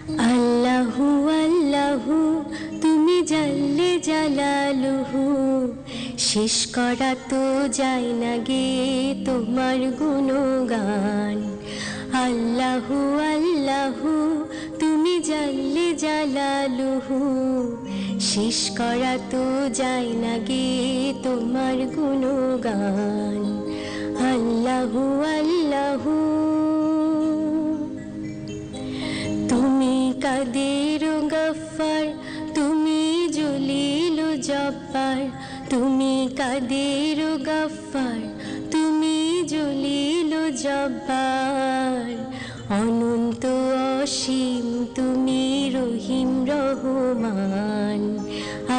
আল্লাহু আল্লাহু তুমি জাল্লে জালালুহু, শেষ করা তো যায় না গে তোমার গুণগান। আল্লাহু আল্লাহু তুমি জাল্লে জালালুহু, শেষ করা তো যায় না গে তোমার গুণগান। আল্লাহু আল্লাহু তুমি কাদের গফফার, তুমি জলিল জব্বার। তুমি কাদের গফফার, তুমি জলিল জব্বার। অনন্ত অসীম তুমি রহিম রহমান।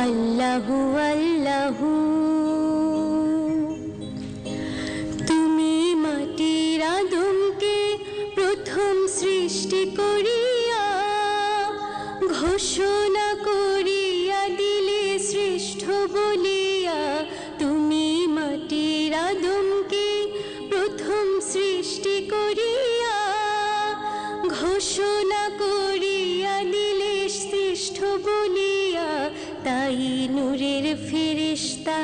আল্লাহু আল্লাহু তুমি মাটির আদমকে প্রথম সৃষ্টি করিয়া ঘোষণা করিয়া দিলে শ্রেষ্ঠ বলিয়া। তুমি মাটির আদমকে প্রথম সৃষ্টি করিয়া ঘোষণা করিয়া দিলে শ্রেষ্ঠ বলিয়া। তাই নূরের ফেরেশতা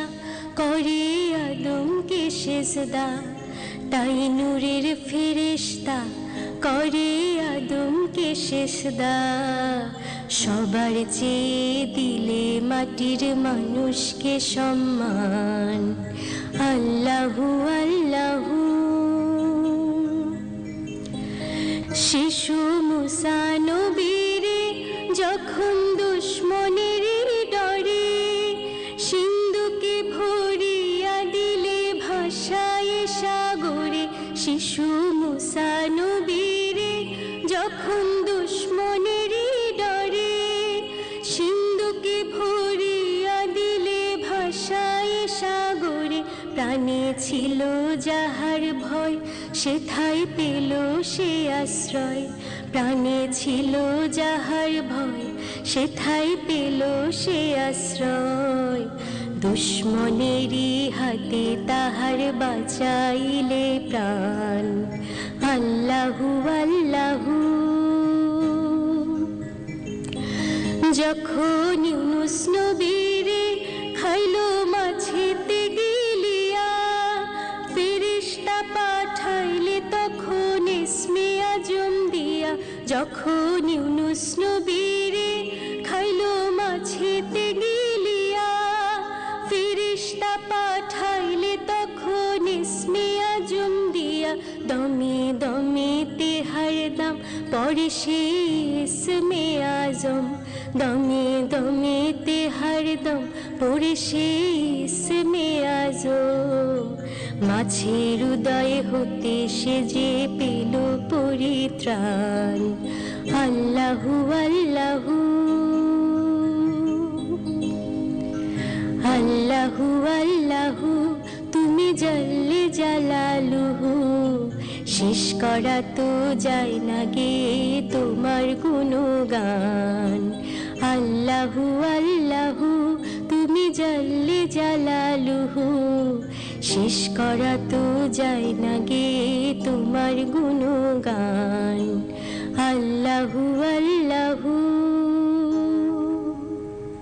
করে আদমকে সেজদা। তাই নূরের ফেরেশতা করে আদমকে সেজদা। সবার চেয়ে দিলে মাটির মানুষকে সম্মান। আল্লাহু আল্লাহু শিশু মুসা নবীরে যখন দুশ্মনের ডরে সিন্ধুকে ভরিয়া দিলে ভাষায় সাগরে। শিশু মুসা নবীরে যখন দুশ্মনের ডরে সিন্ধুকে ভরিয়া দিলে ভাষায় সাগরে। প্রাণে ছিল যাহার ভয় সেথায় পেল সে আশ্রয়। প্রাণে ছিল যাহার ভয় সেথায় পেল সে আশ্রয়। দুশ্মনেরই হাতে তাহার বাঁচাইলে প্রাণ। আল্লাহু আল্লাহু যখন ইউনুস নবীরে খাইল মাছেতে গিলিয়া ফেরেশতা পাঠাইলে তখন ইসমে আজম দিয়া। যখন ইউনুস নবীরে খাইল মাছেতে গিলিয়া ফেরেশতা পাঠাইলে তখন ইসমে আজম দিয়া। দমে দমে তেহার দাম পড়ে সে ইসমে আজম। দমে দমে তেহার দম পড়ে সে ইসমে আজম। মাছের উদয় হতে সে যে পেল পরিত্রাণ। আল্লাহু আল্লাহু আল্লাহু আল্লাহু তুমি জাল্লে জালালুহু, শেষ করা তো যায় না গে তোমার গুণগান। আল্লাহু আল্লাহু তুমি জাল্লে জালালুহু, শেষ করা তো যায় না গে তোমার গুণগান। আল্লাহু আল্লাহু